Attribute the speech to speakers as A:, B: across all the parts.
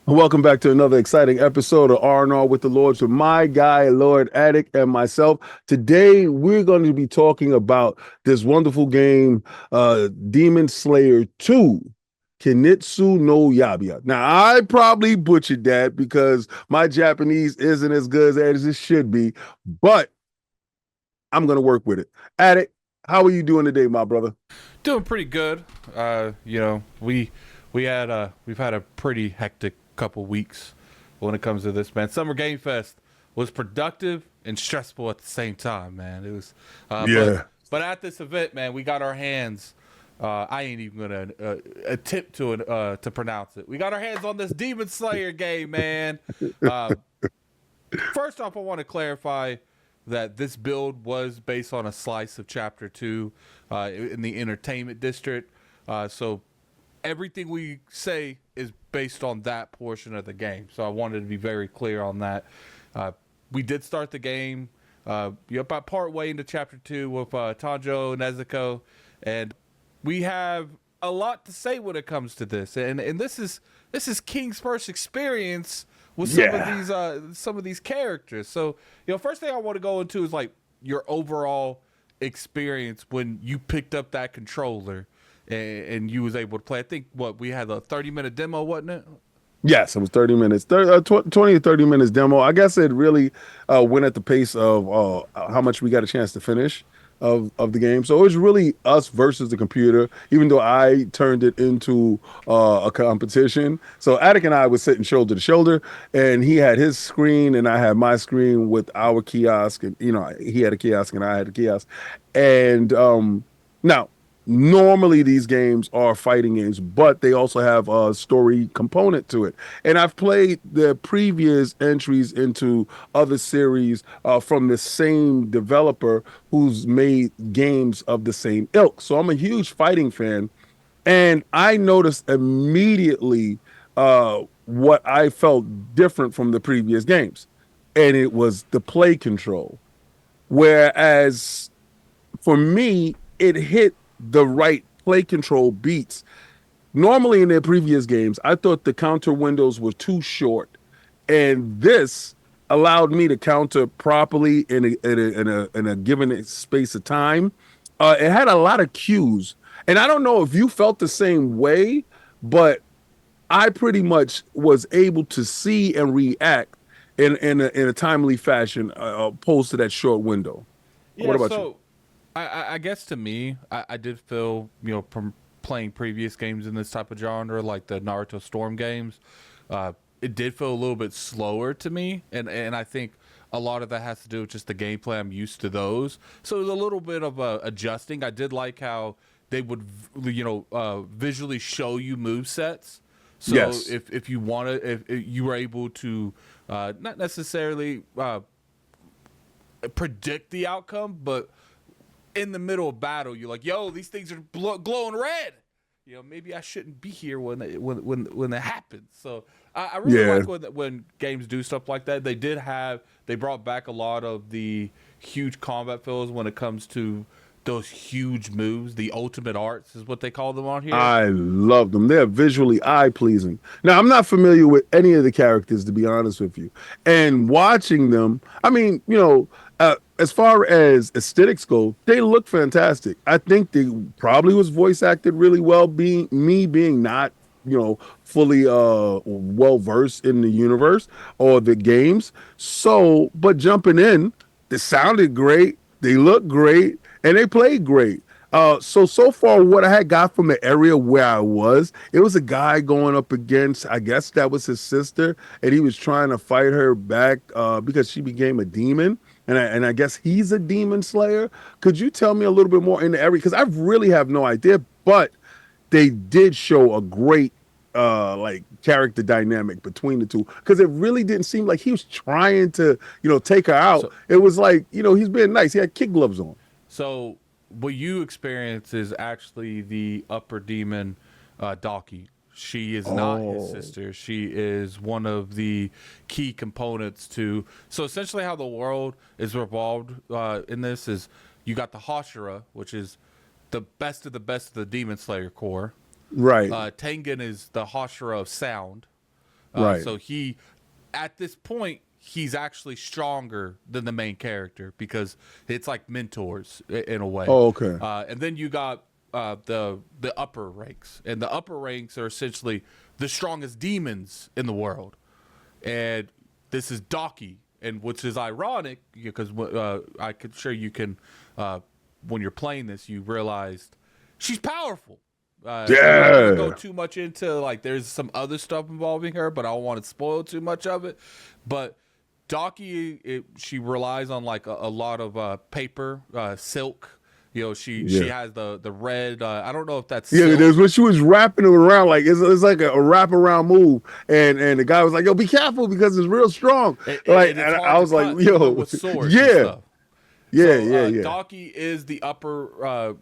A: Welcome back to another exciting episode of R&R with the Lords with my guy, Lord Addict, and myself. Today, we're going to be talking about this wonderful game, Demon Slayer 2, Kinitsu no Yabia. Now, I probably butchered that because my Japanese isn't as good as it should be, but I'm going to work with it. Addict, how are you doing today, my brother?
B: Doing pretty good. We've had a pretty hectic couple weeks when it comes to this, man. Summer Game Fest was productive and stressful at the same time, man. It was, uh, but
A: Yeah.
B: but at this event, man, we got our hands. I ain't even gonna attempt to pronounce it. We got our hands on this Demon Slayer game, man. Uh, First off, I want to clarify that this build was based on a slice of Chapter 2 in the Entertainment District. So everything we say is based on that portion of the game. So I wanted to be very clear on that. We did start the game about part way into Chapter 2 with Tanjo and Nezuko. And we have a lot to say when it comes to this. And this is King's first experience with
A: Yeah.
B: some of these characters. So, first thing I want to go into is like your overall experience when you picked up that controller and you was able to play. I think what we had a 30-minute demo, wasn't it?
A: Yes, it was 30 minutes, 20 to 30 minutes demo. I guess it really went at the pace of how much we got a chance to finish of the game. So it was really us versus the computer, even though I turned it into a competition. So Attic and I was sitting shoulder to shoulder, and he had his screen, and I had my screen with our kiosk. And, he had a kiosk, and I had a kiosk. And now, normally these games are fighting games, but they also have a story component to it. And I've played the previous entries into other series from the same developer who's made games of the same ilk. So I'm a huge fighting fan. And I noticed immediately what I felt different from the previous games. And it was the play control. Whereas for me, it hit the right play control beats. Normally in their previous games, I thought the counter windows were too short, and this allowed me to counter properly in a given space of time. It had a lot of cues, and I don't know if you felt the same way, but I pretty much was able to see and react in a timely fashion, opposed to that short window. What
B: Yeah,
A: about you?
B: so I guess to me, I did feel, from playing previous games in this type of genre, like the Naruto Storm games, it did feel a little bit slower to me. And I think a lot of that has to do with just the gameplay. I'm used to those. So it was a little bit of adjusting. I did like how they would, visually show you move sets. So
A: Yes.
B: if you wanted, if you were able to not necessarily predict the outcome, but in the middle of battle, you're like, "Yo, these things are glowing red." Maybe I shouldn't be here when that happens. So I really
A: Yeah.
B: like when games do stuff like that. They brought back a lot of the huge combat feels when it comes to those huge moves. The ultimate arts is what they call them on here.
A: I love them. They're visually eye pleasing. Now, I'm not familiar with any of the characters, to be honest with you. And watching them, I mean, as far as aesthetics go, they look fantastic. I think they probably was voice acted really well, being not, fully well versed in the universe or the games. So, but jumping in, they sounded great, they looked great, and they played great. So far, what I had got from the area where I was, it was a guy going up against, I guess that was his sister, and he was trying to fight her back because she became a demon, and I guess he's a demon slayer. Could you tell me a little bit more in the area? Because I really have no idea, but they did show a great like character dynamic between the two because it really didn't seem like he was trying to take her out.
B: So
A: It was like he's being nice. He had kid gloves on.
B: so what you experience is actually the upper demon, Daki. She is not his
A: Oh,
B: sister. She is one of the key components to. So essentially, how the world is revolved in this is you got the Hashira, which is the best of the Demon Slayer core.
A: right.
B: Tengen is the Hashira of sound.
A: Right.
B: So he, at this point, he's actually stronger than the main character because it's like mentors in a way.
A: Oh, okay.
B: And then you got the upper ranks, and the upper ranks are essentially the strongest demons in the world. And this is Daki, and which is ironic because I could sure you can when you're playing this, you realized she's powerful. I'm not gonna go too much into like there's some other stuff involving her, but I don't want to spoil too much of it. But Daki, she relies on like a lot of paper, silk. You know, she has the red. I don't know if that's silk.
A: There's when she was wrapping it around like it's like a wraparound move, and the guy was like, "Yo, be careful because it's real strong." And I was like, "Yo,
B: with swords and stuff.
A: Yeah.
B: Daki is the upper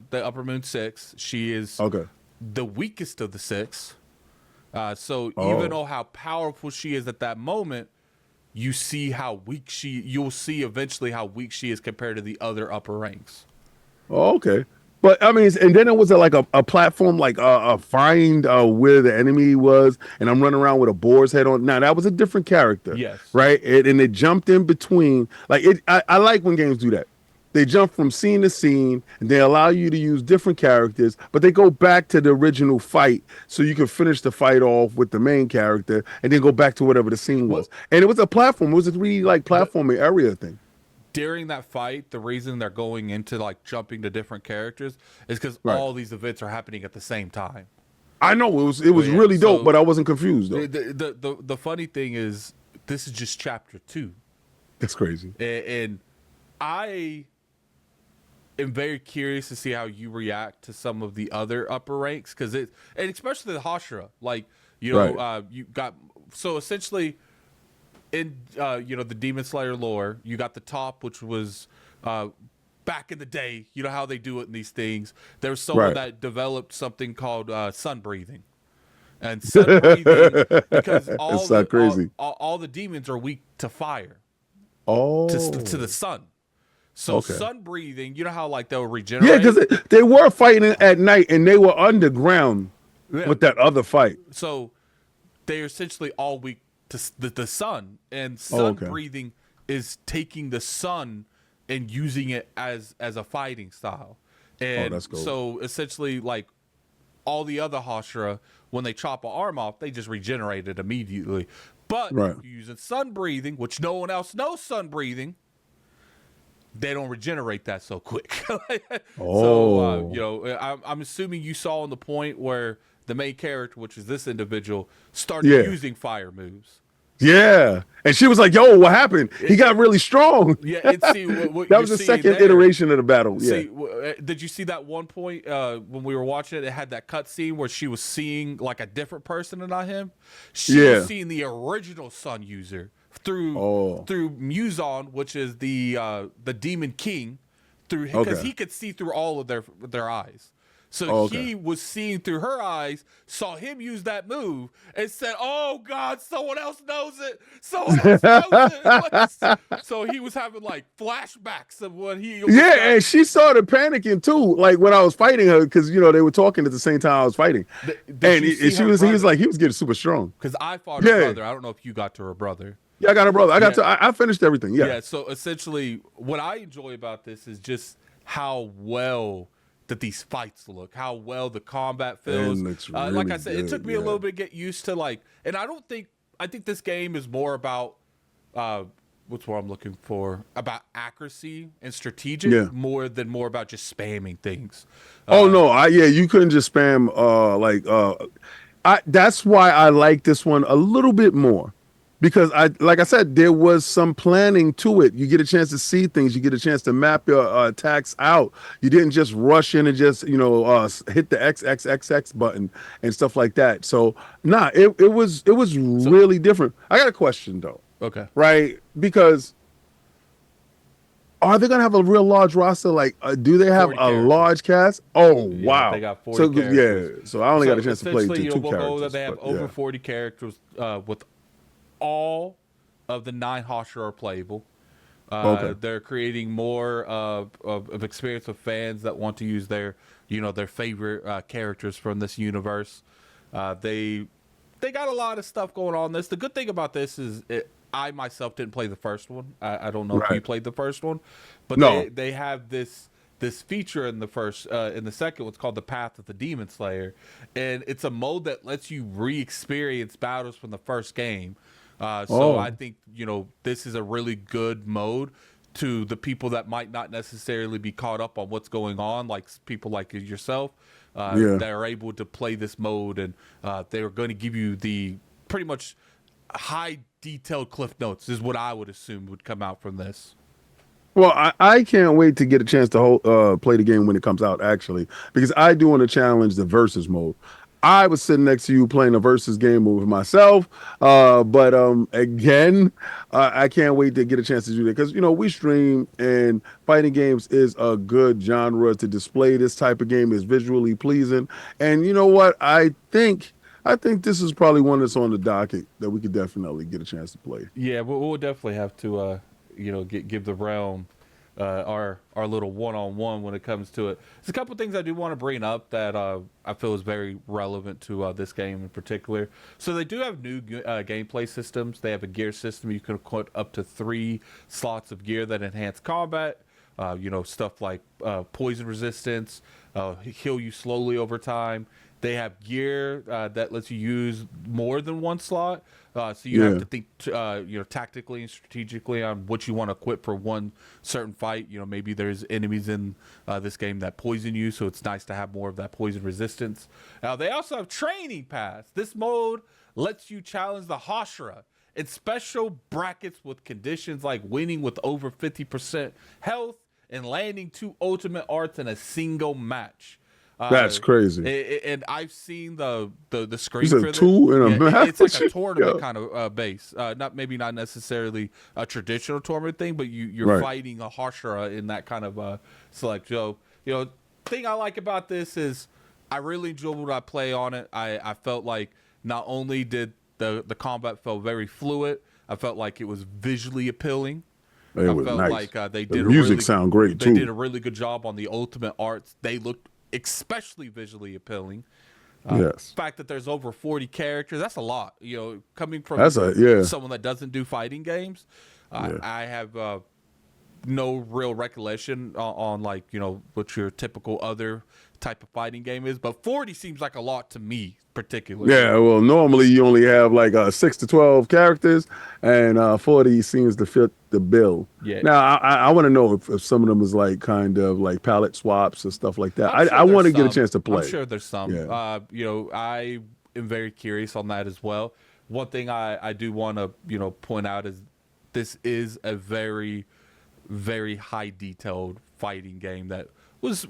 B: moon 6. She is the weakest of the 6. Even though how powerful she is at that moment, you see how weak you'll see eventually how weak she is compared to the other upper ranks.
A: Oh, okay. But I mean, and then it was like a platform, like find where the enemy was, and I'm running around with a boar's head on. Now that was a different character,
B: yes,
A: right? And it jumped in between. Like I like when games do that. They jump from scene to scene, and they allow you to use different characters, but they go back to the original fight, so you can finish the fight off with the main character, and then go back to whatever the scene was. And it was a platform. It was a 3D like platforming area thing.
B: During that fight, the reason they're going into like jumping to different characters is because all these events are happening at the same time.
A: I know it was really dope, but I wasn't confused though.
B: The funny thing is, this is just chapter 2.
A: That's crazy.
B: And I am very curious to see how you react to some of the other upper ranks and especially the Hashira. Like you got essentially. In the Demon Slayer lore, you got the top, which was back in the day. You know how they do it in these things. There was someone that developed something called sun breathing, and sun breathing because all the demons are weak to fire. To the sun. So sun breathing, you know how like they'll regenerate.
A: Yeah, because they were fighting at night and they were underground with that other fight.
B: So they're essentially all weak to the sun, and sun breathing is taking the sun and using it as a fighting style. And
A: that's cool.
B: So essentially, like all the other Hashira, when they chop an arm off, they just regenerate it immediately. But using sun breathing, which no one else knows sun breathing, they don't regenerate that so quick. So I'm assuming you saw on the point where the main character, which is this individual, started using fire moves.
A: Yeah, and she was like, "Yo, what happened? He got really strong."
B: Yeah, and see what
A: that was the second iteration of the battle.
B: See, did you see that one point when we were watching it? It had that cut scene where she was seeing like a different person and not him. She was seeing the original Sun user through Muson, which is the Demon King, because he could see through all of their eyes. So he was seeing through her eyes, saw him use that move, and said, "Oh God, someone else knows it. Someone else knows it." So he was having like flashbacks of what he.
A: And she started panicking too, like when I was fighting her, because they were talking at the same time I was fighting, he was getting super strong.
B: Because I fought her brother. I don't know if you got to her brother.
A: Yeah, I got her brother. I finished everything. Yeah.
B: Yeah. So essentially, what I enjoy about this is just how well that these fights look, how well the combat feels.
A: Really
B: like I said,
A: good,
B: it took me a little bit to get used to and I think this game is more about what's what I'm looking for, about accuracy and strategic more about just spamming things.
A: You couldn't just spam that's why I like this one a little bit more. Because like I said, there was some planning to it. You get a chance to see things. You get a chance to map your attacks out. You didn't just rush in and just hit the XXXX button and stuff like that. So it was really different. I got a question though.
B: Okay.
A: Right? Because are they gonna have a real large roster? Like, do they have a large cast? Oh wow!
B: They got 40 characters.
A: So I only got a chance to play two characters.
B: That they have over 40 characters with all of the 9 Hashira are playable. They're creating more of experience with fans that want to use their favorite characters from this universe. They they got a lot of stuff going on. This the good thing about this is I myself didn't play the first one. I don't know if you
A: Right.
B: played the first one, but
A: No.
B: they have this feature in the first in the second one's called the Path of the Demon Slayer, and it's a mode that lets you re-experience battles from the first game. So I
A: Oh,
B: think this is a really good mode to the people that might not necessarily be caught up on what's going on, like people like yourself
A: yeah.
B: that are able to play this mode, and they're going to give you the pretty much high detailed cliff notes is what I would assume would come out from this.
A: Well, I can't wait to get a chance to play the game when it comes out, actually, because I do want to challenge the versus mode. I was sitting next to you playing a versus game with myself, but again, I can't wait to get a chance to do that because we stream and fighting games is a good genre to display. This type of game is visually pleasing, and you know what? I think this is probably one that's on the docket that we could definitely get a chance to play.
B: Yeah, we'll definitely have to, give the realm our little one-on-one when it comes to it. There's a couple things I do want to bring up that I feel is very relevant to this game in particular. So they do have new gameplay systems. They have a gear system. You can put up to 3 slots of gear that enhance combat. Stuff like poison resistance, heal you slowly over time. They have gear that lets you use more than one slot, so you have
A: Yeah.
B: to think, tactically and strategically on what you want to equip for one certain fight. Maybe there's enemies in this game that poison you, so it's nice to have more of that poison resistance. Now they also have training paths. This mode lets you challenge the Hashira in special brackets with conditions like winning with over 50% health and landing 2 ultimate arts in a single match.
A: That's crazy.
B: And I've seen the
A: You
B: screen
A: said
B: for the
A: two in a
B: it's like a
A: match?
B: tournament
A: Yeah.
B: kind of base. Not necessarily a traditional tournament thing, but you're
A: Right.
B: fighting a Hashira in that kind of select. So thing I like about this is I really enjoy what I play on it. I felt like not only did the combat felt very fluid, I felt like it was visually appealing.
A: It
B: I
A: was
B: felt
A: nice.
B: like
A: The music sound great
B: they did
A: too.
B: a really good job on the ultimate arts. They looked especially visually appealing.
A: Yes.
B: Fact that there's over 40 characters, that's a lot. Coming
A: That's
B: from
A: a yeah.
B: someone that doesn't do fighting games,
A: Yeah.
B: I have no real recollection on like what your typical other type of fighting game is, but 40 seems like a lot to me particularly.
A: Yeah, well, normally you only have like 6 to 12 characters, and 40 seems to fit the bill.
B: Yeah,
A: Now, I want to know if some of them is like kind of like palette swaps and stuff like that.
B: I'm
A: I
B: sure
A: want
B: there's
A: to get a
B: some.
A: chance to
B: I'm
A: play.
B: sure there's some.
A: Yeah.
B: I am very curious on that as well. One thing I do want to point out is this is a very very high detailed fighting game that was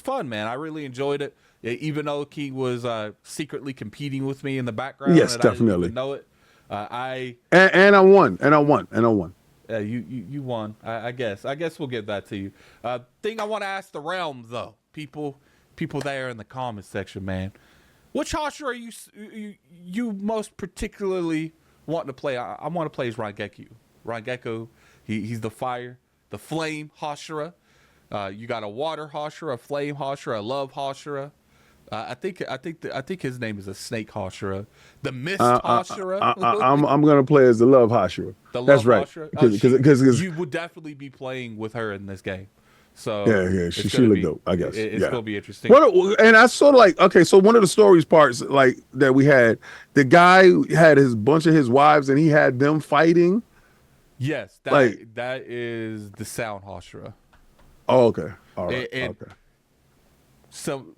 B: fun, man. I really enjoyed it. Even though King was secretly competing with me in the background
A: Yes,
B: and I didn't
A: definitely.
B: even know it. I
A: And I won, and I won, and I won.
B: you won. I guess. I guess we'll get that to you. Thing I want to ask the realm though, people there in the comments section, man. Which Hashira are you most particularly wanting to play? I want to play as Rangekyo. Rangekyo, he's the fire, the flame Hashira. You got a water Hashira, a flame Hashira, a love Hashira. I think his name is a snake Hashira. The mist Hashira.
A: I'm gonna play as the love Hashira.
B: The
A: That's
B: love
A: right.
B: Hashira.
A: Because
B: You would definitely be playing with her in this game. So
A: yeah,
B: it's
A: she
B: gonna
A: looked
B: be
A: dope. I guess.
B: it's
A: Yeah.
B: gonna be interesting.
A: And I sort of like, okay, so one of the stories parts like that we had, the guy had his bunch of his wives and he had them fighting.
B: Yes,
A: Like,
B: that is the sound Hashira.
A: oh, okay, all right,
B: And
A: okay.
B: so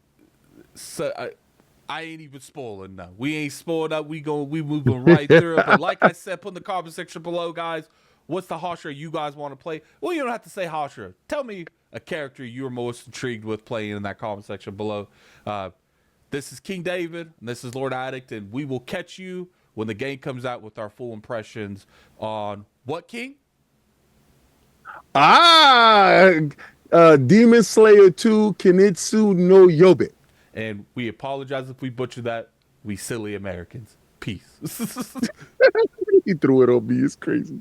B: I ain't even spoiling now. We ain't spoiled up. We moving right through it. But like I said, put in the comment section below, guys. What's the Hashira you guys want to play? Well, you don't have to say Hashira. Tell me a character you're most intrigued with playing in that comment section below. This is King David, and this is Lord Addict, and we will catch you when the game comes out with our full impressions on what, King?
A: Ah, Demon Slayer 2 Kinitsu no Yobe.
B: And we apologize if we butcher that. We silly Americans. Peace.
A: He threw it on me. It's crazy.